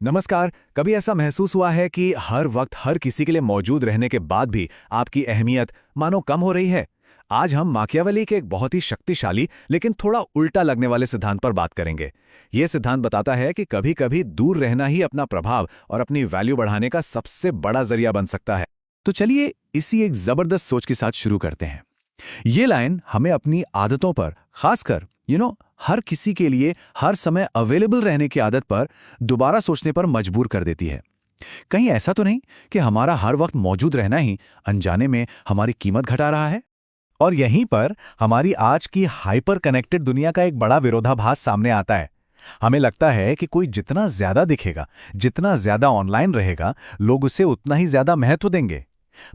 नमस्कार। कभी ऐसा महसूस हुआ है कि हर वक्त हर किसी के लिए मौजूद रहने के बाद भी आपकी अहमियत मानो कम हो रही है? आज हम माकियावेली के एक बहुत ही शक्तिशाली लेकिन थोड़ा उल्टा लगने वाले सिद्धांत पर बात करेंगे। यह सिद्धांत बताता है कि कभी-कभी दूर रहना ही अपना प्रभाव और अपनी वैल्यू बढ़ाने का सबसे बड़ा जरिया बन सकता है। तो चलिए इसी एक जबरदस्त सोच के साथ शुरू करते हैं। ये लाइन हमें अपनी आदतों पर, खासकर हर किसी के लिए हर समय अवेलेबल रहने की आदत पर दोबारा सोचने पर मजबूर कर देती है। कहीं ऐसा तो नहीं कि हमारा हर वक्त मौजूद रहना ही अनजाने में हमारी कीमत घटा रहा है? और यहीं पर हमारी आज की हाइपर कनेक्टेड दुनिया का एक बड़ा विरोधाभास सामने आता है। हमें लगता है कि कोई जितना ज्यादा दिखेगा, जितना ज्यादा ऑनलाइन रहेगा, लोग उसे उतना ही ज्यादा महत्व देंगे।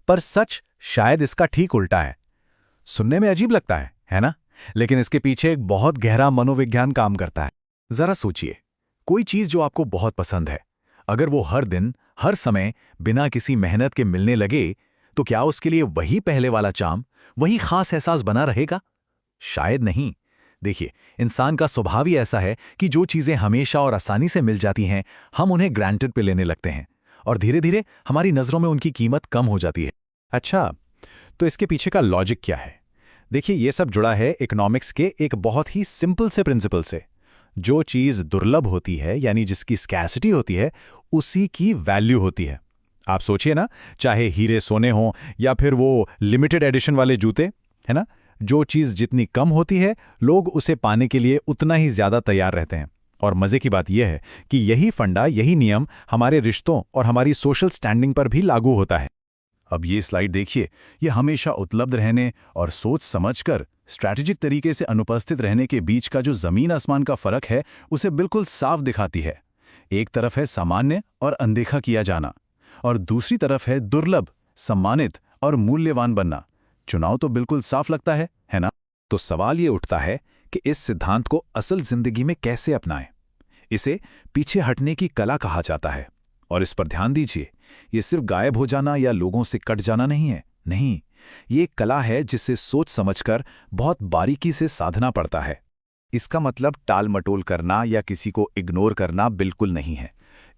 पर सच शायद इसका ठीक उल्टा है। सुनने में अजीब लगता है ना? लेकिन इसके पीछे एक बहुत गहरा मनोविज्ञान काम करता है। जरा सोचिए, कोई चीज जो आपको बहुत पसंद है, अगर वो हर दिन, हर समय, बिना किसी मेहनत के मिलने लगे, तो क्या उसके लिए वही पहले वाला चार्म, वही खास एहसास बना रहेगा? शायद नहीं। देखिए, इंसान का स्वभाव ही ऐसा है कि जो चीजें हमेशा और आसानी से मिल जाती हैं, हम उन्हें ग्रांटेड पे लेने लगते हैं और धीरे धीरे हमारी नजरों में उनकी कीमत कम हो जाती है। अच्छा, तो इसके पीछे का लॉजिक क्या है? देखिए, ये सब जुड़ा है इकोनॉमिक्स के एक बहुत ही सिंपल से प्रिंसिपल से। जो चीज़ दुर्लभ होती है, यानी जिसकी स्कैसिटी होती है, उसी की वैल्यू होती है। आप सोचिए ना, चाहे हीरे सोने हों या फिर वो लिमिटेड एडिशन वाले जूते, है ना? जो चीज़ जितनी कम होती है, लोग उसे पाने के लिए उतना ही ज़्यादा तैयार रहते हैं। और मज़े की बात यह है कि यही फंडा, यही नियम हमारे रिश्तों और हमारी सोशल स्टैंडिंग पर भी लागू होता है। अब ये स्लाइड देखिए, ये हमेशा उपलब्ध रहने और सोच समझकर स्ट्रैटेजिक तरीके से अनुपस्थित रहने के बीच का जो जमीन आसमान का फर्क है, उसे बिल्कुल साफ दिखाती है। एक तरफ है सामान्य और अनदेखा किया जाना, और दूसरी तरफ है दुर्लभ, सम्मानित और मूल्यवान बनना। चुनाव तो बिल्कुल साफ लगता है ना? तो सवाल ये उठता है कि इस सिद्धांत को असल जिंदगी में कैसे अपनाएं? इसे पीछे हटने की कला कहा जाता है। और इस पर ध्यान दीजिए, ये सिर्फ गायब हो जाना या लोगों से कट जाना नहीं है। नहीं, ये एक कला है जिसे सोच समझकर बहुत बारीकी से साधना पड़ता है। इसका मतलब टाल मटोल करना या किसी को इग्नोर करना बिल्कुल नहीं है।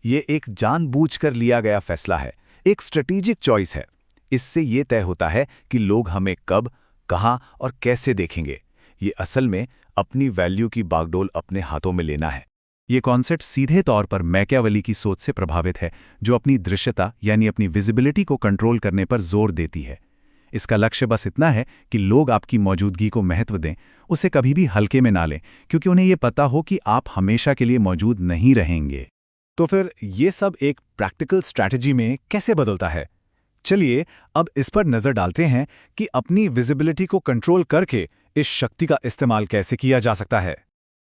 ये एक जानबूझकर लिया गया फैसला है, एक स्ट्रेटेजिक चॉइस है। इससे ये तय होता है कि लोग हमें कब, कहाँ और कैसे देखेंगे। ये असल में अपनी वैल्यू की बागडोर अपने हाथों में लेना है। ये कॉन्सेप्ट सीधे तौर पर मैकियावेली की सोच से प्रभावित है, जो अपनी दृश्यता यानी अपनी विजिबिलिटी को कंट्रोल करने पर जोर देती है। इसका लक्ष्य बस इतना है कि लोग आपकी मौजूदगी को महत्व दें, उसे कभी भी हल्के में ना लें, क्योंकि उन्हें ये पता हो कि आप हमेशा के लिए मौजूद नहीं रहेंगे। तो फिर ये सब एक प्रैक्टिकल स्ट्रैटेजी में कैसे बदलता है? चलिए अब इस पर नजर डालते हैं कि अपनी विजिबिलिटी को कंट्रोल करके इस शक्ति का इस्तेमाल कैसे किया जा सकता है।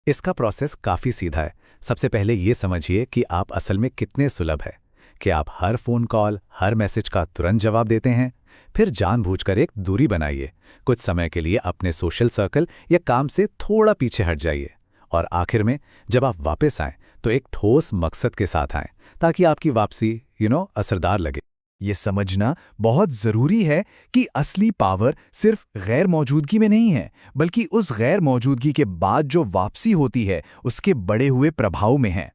इसका प्रोसेस काफ़ी सीधा है। सबसे पहले ये समझिए कि आप असल में कितने सुलभ हैं, कि आप हर फ़ोन कॉल, हर मैसेज का तुरंत जवाब देते हैं। फिर जानबूझकर एक दूरी बनाइए, कुछ समय के लिए अपने सोशल सर्कल या काम से थोड़ा पीछे हट जाइए। और आखिर में जब आप वापस आएं तो एक ठोस मकसद के साथ आएं, ताकि आपकी वापसी असरदार लगे। ये समझना बहुत ज़रूरी है कि असली पावर सिर्फ गैर मौजूदगी में नहीं है, बल्कि उस गैर मौजूदगी के बाद जो वापसी होती है उसके बड़े हुए प्रभाव में है।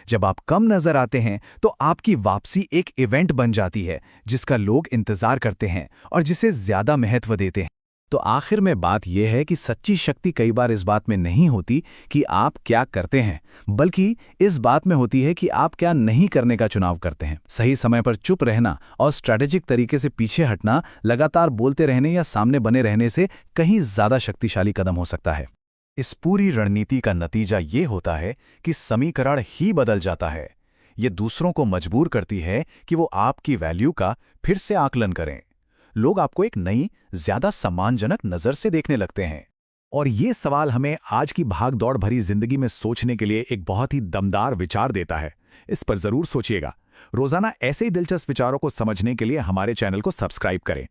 जब आप कम नज़र आते हैं तो आपकी वापसी एक इवेंट बन जाती है जिसका लोग इंतज़ार करते हैं और जिसे ज़्यादा महत्व देते हैं। तो आखिर में बात यह है कि सच्ची शक्ति कई बार इस बात में नहीं होती कि आप क्या करते हैं, बल्कि इस बात में होती है कि आप क्या नहीं करने का चुनाव करते हैं। सही समय पर चुप रहना और स्ट्रैटेजिक तरीके से पीछे हटना लगातार बोलते रहने या सामने बने रहने से कहीं ज्यादा शक्तिशाली कदम हो सकता है। इस पूरी रणनीति का नतीजा ये होता है कि समीकरण ही बदल जाता है। ये दूसरों को मजबूर करती है कि वो आपकी वैल्यू का फिर से आकलन करें। लोग आपको एक नई, ज्यादा सम्मानजनक नजर से देखने लगते हैं। और ये सवाल हमें आज की भाग-दौड़ भरी जिंदगी में सोचने के लिए एक बहुत ही दमदार विचार देता है। इस पर जरूर सोचिएगा। रोजाना ऐसे ही दिलचस्प विचारों को समझने के लिए हमारे चैनल को सब्सक्राइब करें।